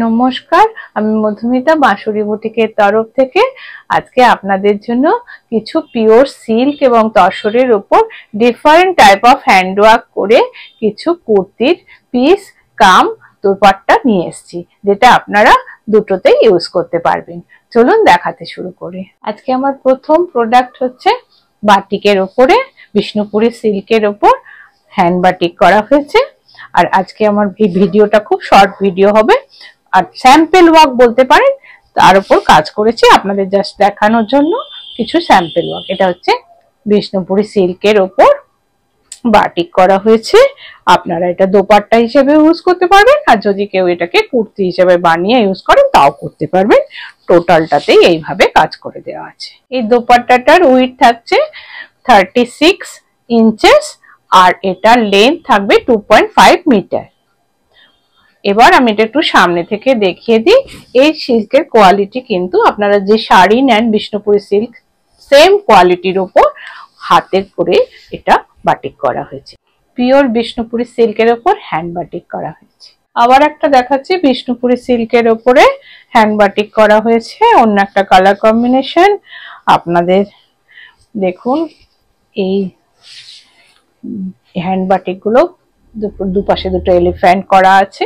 নমস্কার, আমি মধুমিতা বাঁশুরি বুটিকের তরফ থেকে আজকে আপনাদের জন্য কিছু পিওর সিল্ক এবং তসরের উপর ডিফারেন্ট টাইপ অফ হ্যান্ডওয়ার্ক করে কিছু কুর্তির পিস কাম দোপাট্টা নিয়ে এসেছি, যেটা আপনারা দুটোতেই ইউজ করতে পারবেন। চলুন দেখাতে শুরু করি। আজকে আমার প্রথম প্রোডাক্ট হচ্ছে বাটিকের উপরে, বিষ্ণুপুরি সিল্কের উপর হ্যান্ড বাটিক করা হয়েছে। আর আজকে আমার এই ভিডিওটা খুব শর্ট ভিডিও হবে, আর স্যাম্পল ওয়ার্ক বলতে পারেন, তার উপর কাজ করেছি আপনাদের জাস্ট দেখানোর জন্য কিছু স্যাম্পল ওয়ার্ক। এটা হচ্ছে বিষ্ণুপুরি সিল্কের উপর বাটিক করা হয়েছে। আপনারা এটা দোপাট্টা হিসেবে ইউজ করতে পারবেন, আর যদি কেউ এটাকে কুর্তি হিসেবে বানিয়ে ইউজ করেন তাও করতে পারবেন। টোটালটাতেই এইভাবে কাজ করে দেওয়া আছে। এই দোপাট্টাটার উইথ থাকছে 36 ইঞ্চেস আর এটার লেন্থ থাকবে 2.5 মিটার। এবার আমি এটা একটু সামনে থেকে দেখিয়ে দিই। এই সিল্কের কোয়ালিটি কিন্তু আপনারা যে শাড়ি নেন বিষ্ণুপুরি সিল্ক, সেম কোয়ালিটির উপর হাতের করে এটা বাটিক করা হয়েছে। পিওর বিষ্ণুপুরি সিল্কের উপর হ্যান্ড বাটিক করা হয়েছে। আবার একটা দেখাচ্ছি বিষ্ণুপুরি সিল্কের উপরে হ্যান্ড বাটিক করা হয়েছে, অন্য একটা কালার কম্বিনেশন। আপনাদের দেখুন এই হ্যান্ড বাটিক গুলো দুপাশে দুটো এলিফ্যান্ট করা আছে,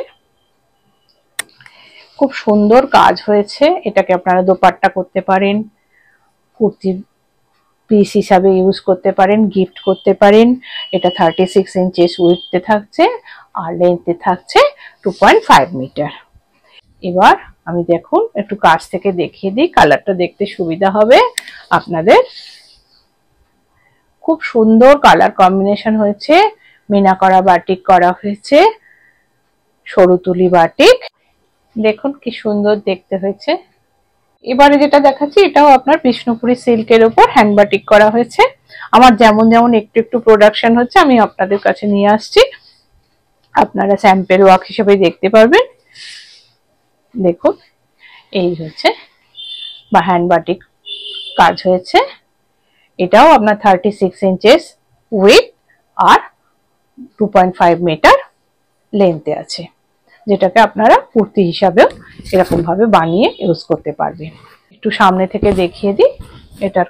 খুব সুন্দর কাজ হয়েছে। এটাকে আপনারা দোপাট্টা করতে পারেন, কুর্তির পিস হিসাবে ইউজ করতে পারেন, গিফট করতে পারেন। এটা 36 ইঞ্চেস উইথে থাকছে আর লেন্থে থাকছে 2.5 মিটার। এবার আমি দেখুন একটু কাছ থেকে দেখিয়ে দিই, কালারটা দেখতে সুবিধা হবে আপনাদের। খুব সুন্দর কালার কম্বিনেশন হয়েছে, মিনা করা বাটিক করা হয়েছে, সরু তুলি বাটিক। দেখুন কি সুন্দর দেখতে হয়েছে। এবারে যেটা দেখাচ্ছি এটাও আপনার বিষ্ণুপুরি সিল্কের উপর হ্যান্ড বাটিক করা হয়েছে। আমার যেমন যেমন একটু একটু প্রোডাকশন হচ্ছে আমি আপনাদের কাছে নিয়ে আসছি, আপনারা স্যাম্পল ওয়ার্ক হিসেবে দেখতে পারবেন। দেখুন এই হচ্ছে বা হ্যান্ড বাটিক কাজ হয়েছে। এটাও আপনার 36 ইঞ্চেস উইথ আর 2.5 মিটার লেন্থে আছে, যেটাকে আপনারা কুর্তি হিসাবেও এরকম ভাবে বানিয়ে ইউজ করতে পারবেন। একটু সামনে থেকে দেখিয়ে দিই, এটার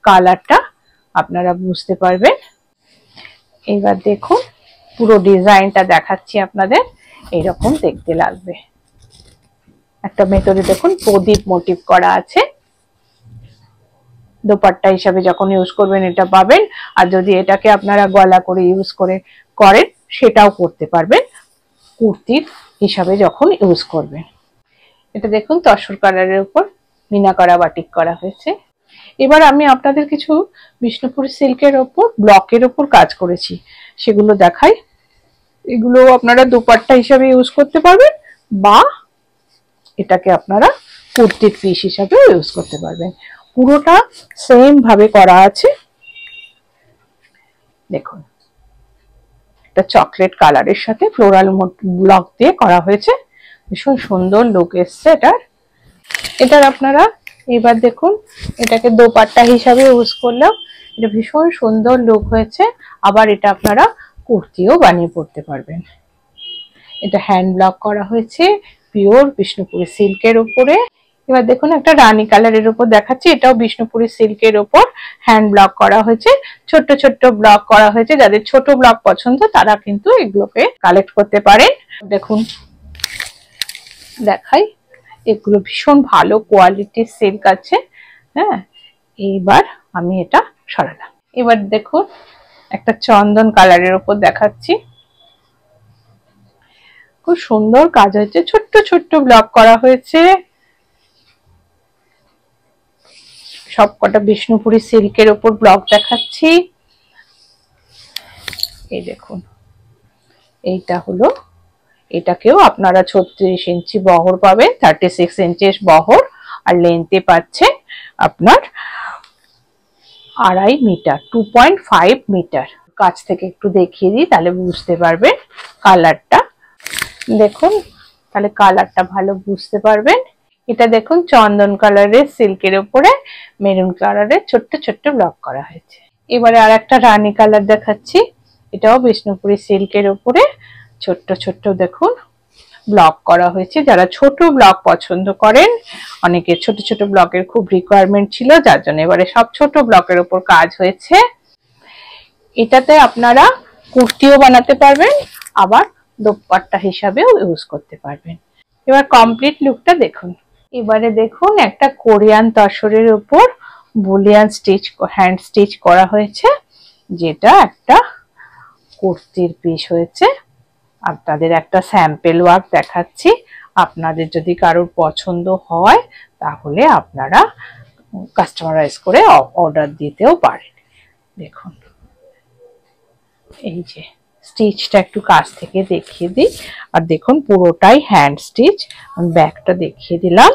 কালারটা আপনারা বুঝতে পারবেন। এবার দেখুন পুরো ডিজাইনটা দেখাচ্ছি আপনাদের, এইরকম দেখতে লাগবে। একটা ভেতরে দেখুন প্রদীপ মোটিভ করা আছে, দোপাট্টা হিসাবে যখন ইউজ করবেন এটা পাবেন। আর যদি এটাকে আপনারা গলা করে ইউজ করেন সেটাও করতে পারবেন কুর্তির হিসাবে যখন ইউজ করবেন। এটা দেখুন তসর কালারের উপর মিনা করা বাটিক করা হয়েছে। এবার আমি আপনাদের কিছু বিষ্ণুপুরি সিল্কের উপর ব্লকের উপর কাজ করেছি সেগুলো দেখাই। এগুলো আপনারা দোপাট্টা হিসাবে ইউজ করতে পারবেন, বা এটাকে আপনারা কুর্তির পিস হিসাবে ইউজ করতে পারবেন। পুরোটা সেম ভাবে করা আছে। দেখুন এটা চকলেট কালারের সাথে ফ্লোরাল ব্লক দিয়ে করা হয়েছে, ভীষণ সুন্দর লুক এসছে এটার আপনারা। এবার দেখুন এটাকে দোপাট্টা হিসাবে ইউজ করলেও এটা ভীষণ সুন্দর লুক হয়েছে। আবার এটা আপনারা কুর্তিও বানিয়ে পরতে পারবেন। এটা হ্যান্ড ব্লক করা হয়েছে পিওর বিষ্ণুপুরি সিল্কের উপরে। এবার দেখুন একটা রানী কালারের উপর দেখাচ্ছি, এটাও বিষ্ণুপুরি সিল্কের উপর হ্যান্ড ব্লক করা হয়েছে, ছোট্ট ছোট্ট ব্লক করা হয়েছে। যাদের ছোট ব্লক পছন্দ তারা কিন্তু এগুলোকে কালেক্ট করতে পারেন। দেখুন দেখাই, এগুলো ভীষণ ভালো কোয়ালিটির সিল্ক আছে। হ্যাঁ, এইবার আমি এটা সরালাম। এবার দেখুন একটা চন্দন কালারের উপর দেখাচ্ছি, খুব সুন্দর কাজ হয়েছে, ছোট্ট ছোট্ট ব্লক করা হয়েছে। সবকটা বিষ্ণুপুরি সিল্কের উপর ব্লক দেখাচ্ছি। এই দেখুন এইটা হলো, এটাকেও আপনারা 36 ইঞ্চি বহর পাবেন, 36 ইঞ্চেস বহর, আর লেন্থে পাচ্ছেন আপনার 2.5 মিটার, 2.5 মিটার। কাছ থেকে একটু দেখিয়ে দিই তাহলে বুঝতে পারবেন কালারটা। দেখুন তাহলে কালারটা ভালো বুঝতে পারবেন। এটা দেখুন চন্দন কালারের সিল্কের উপরে মেরুন কালারের ছোট্ট ছোট্ট ব্লক করা হয়েছে। এবারে আর একটা রানী কালার দেখাচ্ছি, এটাও বিষ্ণুপুরি সিল্কের উপরে ছোট্ট ছোট্ট দেখুন ব্লক করা হয়েছে। যারা ছোট ব্লক পছন্দ করেন, অনেকে ছোট ছোট ব্লকের খুব রিকোয়ারমেন্ট ছিল, যার জন্য এবারে সব ছোট ব্লকের উপর কাজ হয়েছে। এটাতে আপনারা কুর্তিও বানাতে পারবেন, আবার দোপাট্টা হিসাবেও ইউজ করতে পারবেন। এবার কমপ্লিট লুকটা দেখুন। এবারে দেখুন একটা কোরিয়ান তসরের উপর বুলিয়ান স্টিচ, হ্যান্ড স্টিচ করা হয়েছে, যেটা একটা কুর্তির পিস হয়েছে। আপনাদের একটা স্যাম্পল ওয়ার্ক দেখাচ্ছি, আপনাদের যদি কারোর পছন্দ হয় তাহলে আপনারা কাস্টমারাইজ করে অর্ডার দিতেও পারেন। দেখুন, এই যে স্টিচটা একটু কাছ থেকে দেখিয়ে দিই, আর দেখুন পুরোটাই হ্যান্ড স্টিচ। ব্যাকটা দেখিয়ে দিলাম,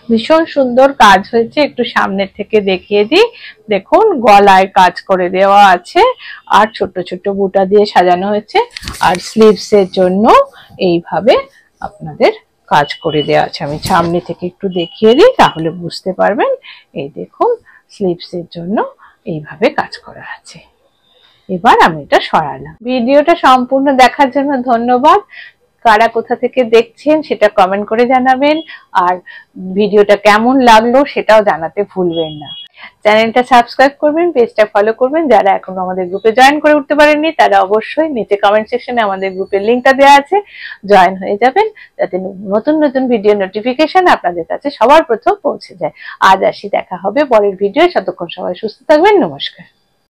ভীষণ সুন্দর কাজ হয়েছে। একটু সামনের থেকে দেখিয়ে দিই, দেখুন গলায় কাজ করে দেওয়া আছে, আর ছোট ছোট বুটা দিয়ে সাজানো হয়েছে, আর স্লিভস এর জন্য এইভাবে আপনাদের কাজ করে দেওয়া আছে। আমি সামনে থেকে একটু দেখিয়ে দিই, তাহলে বুঝতে পারবেন। এই দেখুন, স্লিভস এর জন্য এইভাবে কাজ করা আছে। এবার আমি এটা সরালাম। ভিডিওটা সম্পূর্ণ দেখার জন্য ধন্যবাদ। কারা কোথা থেকে দেখছেন সেটা কমেন্ট করে জানাবেন, আর ভিডিওটা কেমন লাগলো সেটাও জানাতে ভুলবেন না। চ্যানেলটা সাবস্ক্রাইব করবেন, পেজটা ফলো করবেন। যারা এখনো আমাদের গ্রুপে জয়েন করে উঠতে পারেননি তারা অবশ্যই নিচে কমেন্ট সেকশনে আমাদের গ্রুপের লিংকটা দেওয়া আছে, জয়েন হয়ে যাবেন, যাতে নতুন নতুন ভিডিও নোটিফিকেশন আপনাদের কাছে সবার প্রথম পৌঁছে যায়। আজ আসি, দেখা হবে পরের ভিডিও। ততক্ষণ সবাই সুস্থ থাকবেন। নমস্কার।